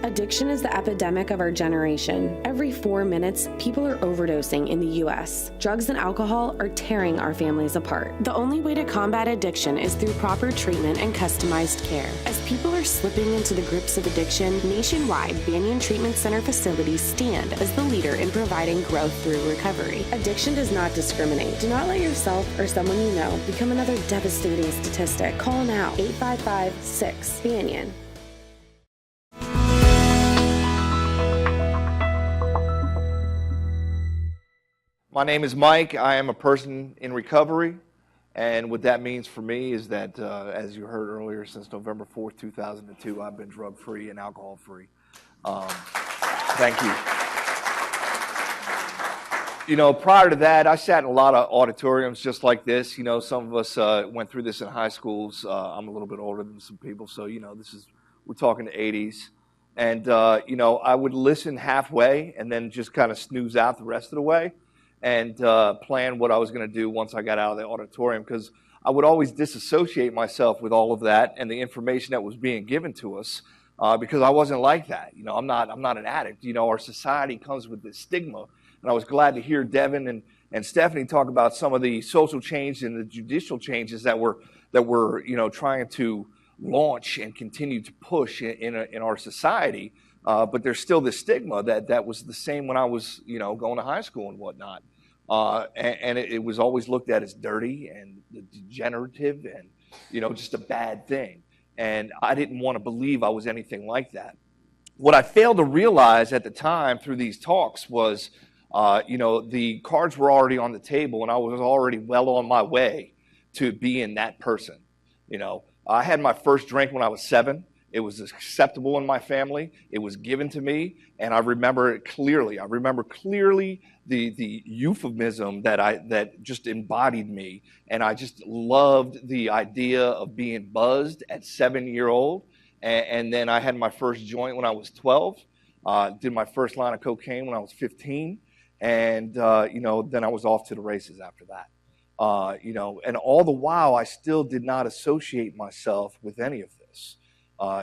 Addiction is the epidemic of our generation. Every 4 minutes, people are overdosing in the U.S. Drugs and alcohol are tearing our families apart. The only way to combat addiction is through proper treatment and customized care. As people are slipping into the grips of addiction, nationwide Banyan Treatment Center facilities stand as the leader in providing growth through recovery. Addiction does not discriminate. Do not let yourself or someone you know become another devastating statistic. Call now, 855-6-BANYAN. My name is Mike. I am a person in recovery, and what that means for me is that, as you heard earlier, since November 4th, 2002, I've been drug-free and alcohol-free. Thank you. You know, prior to that, I sat in a lot of auditoriums just like this. You know, some of us went through this in high schools. I'm a little bit older than some people, so, you know, we're talking the 80s. And, you know, I would listen halfway and then just kind of snooze out the rest of the way and plan what I was going to do once I got out of the auditorium, because I would always disassociate myself with all of that and the information that was being given to us, because I wasn't like that. You know, I'm not an addict. You know, our society comes with this stigma, and I was glad to hear Devin and Stephanie talk about some of the social change and the judicial changes that we're you know, trying to launch and continue to push in our society. But there's still this stigma that was the same when I was, you know, going to high school and whatnot. And it was always looked at as dirty and degenerative and, you know, just a bad thing. And I didn't want to believe I was anything like that. What I failed to realize at the time through these talks was, you know, the cards were already on the table, and I was already well on my way to being that person. You know, I had my first drink when I was 7. It was acceptable in my family. It was given to me, and I remember it clearly. I remember clearly the euphemism that just embodied me, and I just loved the idea of being buzzed at 7-year-old. And then I had my first joint when I was 12. Did my first line of cocaine when I was 15, and you know, then I was off to the races after that. You know, and all the while, I still did not associate myself with any of this.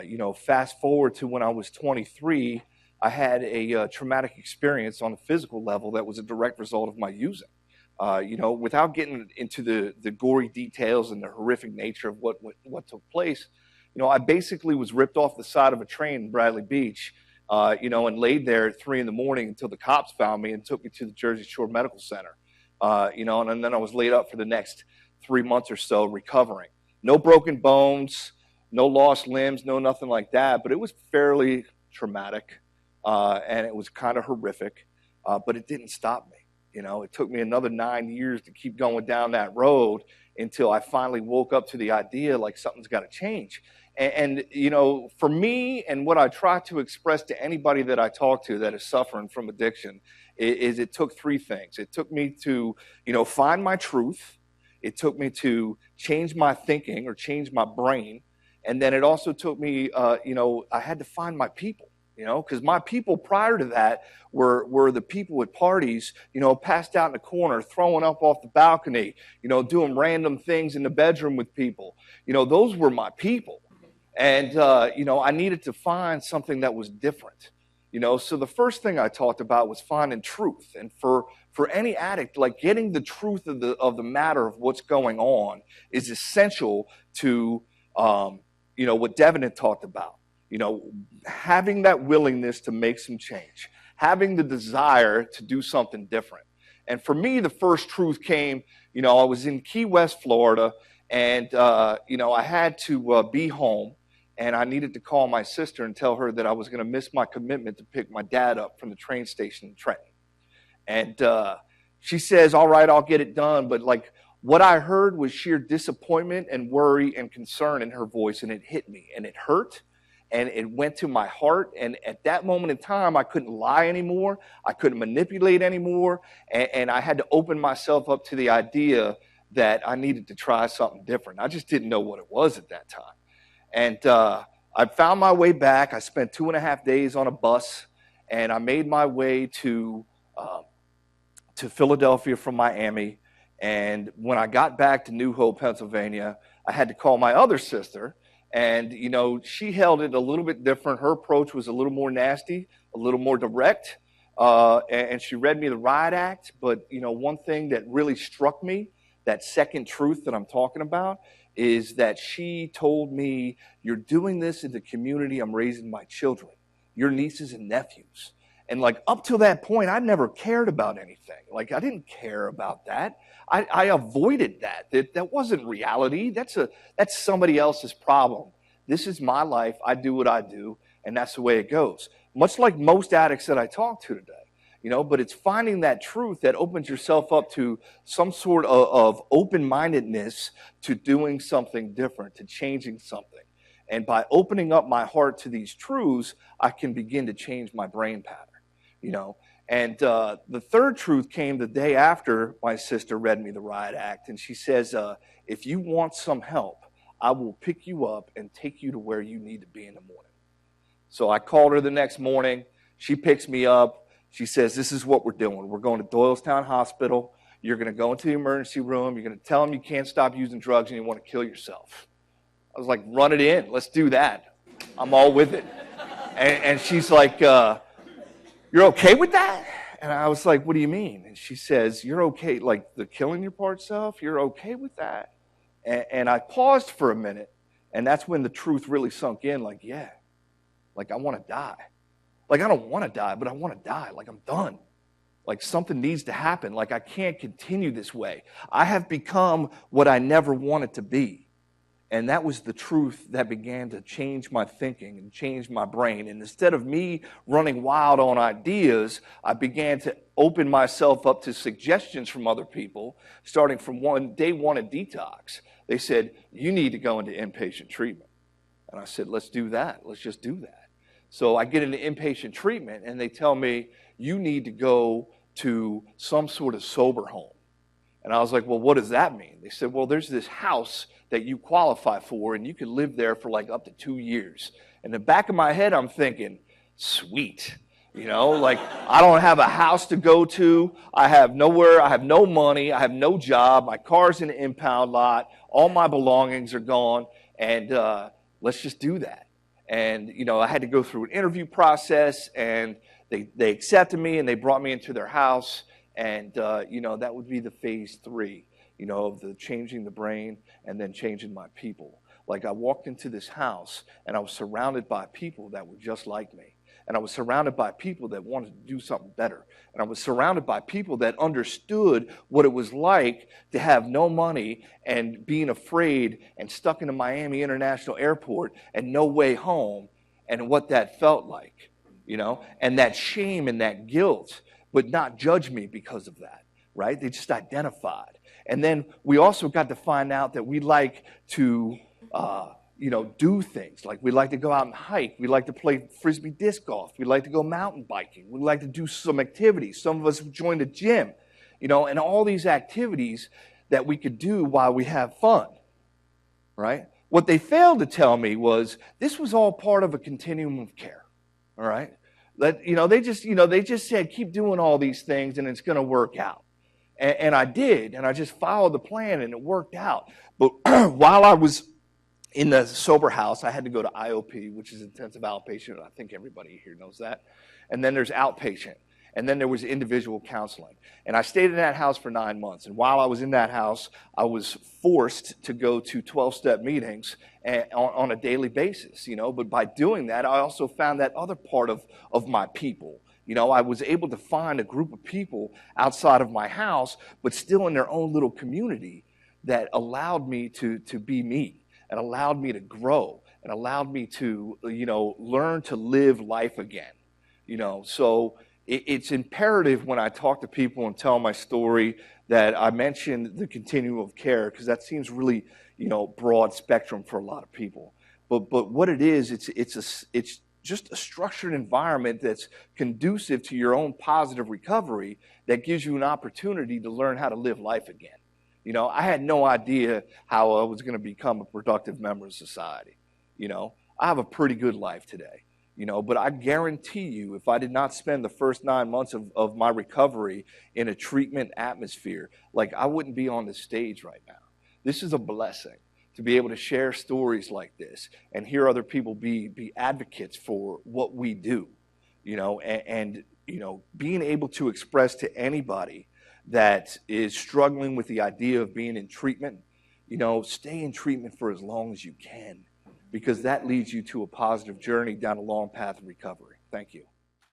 You know, fast forward to when I was 23, I had a traumatic experience on a physical level that was a direct result of my using. You know, without getting into the gory details and the horrific nature of what took place, you know, I basically was ripped off the side of a train in Bradley Beach, you know, and laid there at 3 in the morning until the cops found me and took me to the Jersey Shore Medical Center. You know, and then I was laid up for the next 3 months or so recovering. No broken bones, no lost limbs, no nothing like that, but it was fairly traumatic, and it was kind of horrific, but it didn't stop me. You know, it took me another 9 years to keep going down that road until I finally woke up to the idea like something's got to change. And, you know, for me, and what I try to express to anybody that I talk to that is suffering from addiction, is it took 3 things. It took me to, you know, find my truth. It took me to change my thinking or change my brain. And then it also took me, you know, I had to find my people, you know, because my people prior to that were the people at parties, you know, passed out in the corner, throwing up off the balcony, you know, doing random things in the bedroom with people. You know, those were my people. And, you know, I needed to find something that was different, you know. So the first thing I talked about was finding truth. And for any addict, like getting the truth of the matter of what's going on is essential to, you know, what Devin had talked about, you know, having that willingness to make some change, having the desire to do something different. And for me, the first truth came, you know, I was in Key West, Florida, and, you know, I had to be home, and I needed to call my sister and tell her that I was going to miss my commitment to pick my dad up from the train station in Trenton. And she says, all right, I'll get it done. But like, what I heard was sheer disappointment and worry and concern in her voice, and it hit me, and it hurt, and it went to my heart. And at that moment in time, I couldn't lie anymore. I couldn't manipulate anymore, and I had to open myself up to the idea that I needed to try something different. I just didn't know what it was at that time. And I found my way back. I spent 2.5 days on a bus, and I made my way to Philadelphia from Miami. And when I got back to New Hope, Pennsylvania, I had to call my other sister And, she held it a little bit different. Her approach was a little more nasty, a little more direct. And she read me the riot act. But, one thing that really struck me, that second truth that I'm talking about, is that she told me, you're doing this in the community I'm raising my children, your nieces and nephews. And like up till that point, I never cared about anything. Like I didn't care about that. I avoided that. That wasn't reality. That's somebody else's problem. This is my life. I do what I do, and that's the way it goes. Much like most addicts that I talk to today. But it's finding that truth that opens yourself up to some sort of open-mindedness to doing something different, to changing something. And by opening up my heart to these truths, I can begin to change my brain pattern. And the third truth came the day after my sister read me the riot act, and she says, if you want some help, I will pick you up and take you to where you need to be in the morning. So I called her the next morning. She picks me up. She says, this is what we're doing. We're going to Doylestown Hospital. You're going to go into the emergency room. You're going to tell them you can't stop using drugs and you want to kill yourself. I was like, run it in. Let's do that. I'm all with it. And she's like, you're okay with that? And I was like, what do you mean? And she says, you're okay, like the killing your part self, you're okay with that? And I paused for a minute, and that's when the truth really sunk in, like, yeah, like I want to die. Like I don't want to die, but I want to die. Like I'm done. Like something needs to happen. Like I can't continue this way. I have become what I never wanted to be. And that was the truth that began to change my thinking and change my brain. And instead of me running wild on ideas, I began to open myself up to suggestions from other people, starting from day one of detox. They said, you need to go into inpatient treatment. And I said, let's do that. Let's just do that. So I get into inpatient treatment, and they tell me, you need to go to some sort of sober home. And I was like, well, what does that mean? They said, well, there's this house that you qualify for, and you can live there for like up to 2 years. In the back of my head, I'm thinking, sweet. Like I don't have a house to go to. I have nowhere. I have no money. I have no job. My car's in an impound lot. All my belongings are gone. And let's just do that. And, I had to go through an interview process, and they accepted me, and they brought me into their house. And, that would be the phase 3, of the changing the brain and then changing my people. Like I walked into this house, and I was surrounded by people that were just like me. And I was surrounded by people that wanted to do something better. And I was surrounded by people that understood what it was like to have no money and being afraid and stuck in a Miami International Airport and no way home, and what that felt like, and that shame and that guilt, but not judge me because of that, right? They just identified. And then we also got to find out that we like to do things. Like we like to go out and hike. We like to play Frisbee disc golf. We like to go mountain biking. We like to do some activities. Some of us joined a gym, and all these activities that we could do while we have fun, right? What they failed to tell me was this was all part of a continuum of care, all right? That, they just said, keep doing all these things and it's going to work out. And I did, and I just followed the plan and it worked out. But while I was in the sober house, I had to go to IOP, which is intensive outpatient. I think everybody here knows that. And then there's outpatient. And then there was individual counseling. And I stayed in that house for 9 months. And while I was in that house, I was forced to go to 12-step meetings on a daily basis, But by doing that, I also found that other part of my people. I was able to find a group of people outside of my house, but still in their own little community that allowed me to be me. And allowed me to grow, and allowed me to, learn to live life again. So it's imperative when I talk to people and tell my story that I mention the continuum of care, because that seems really, broad spectrum for a lot of people. But what it is, it's just a structured environment that's conducive to your own positive recovery that gives you an opportunity to learn how to live life again. I had no idea how I was going to become a productive member of society. I have a pretty good life today, but I guarantee you, if I did not spend the first 9 months of my recovery in a treatment atmosphere, like I wouldn't be on this stage right now. This is a blessing to be able to share stories like this and hear other people be advocates for what we do, and being able to express to anybody that is struggling with the idea of being in treatment, stay in treatment for as long as you can, because that leads you to a positive journey down a long path of recovery. Thank you.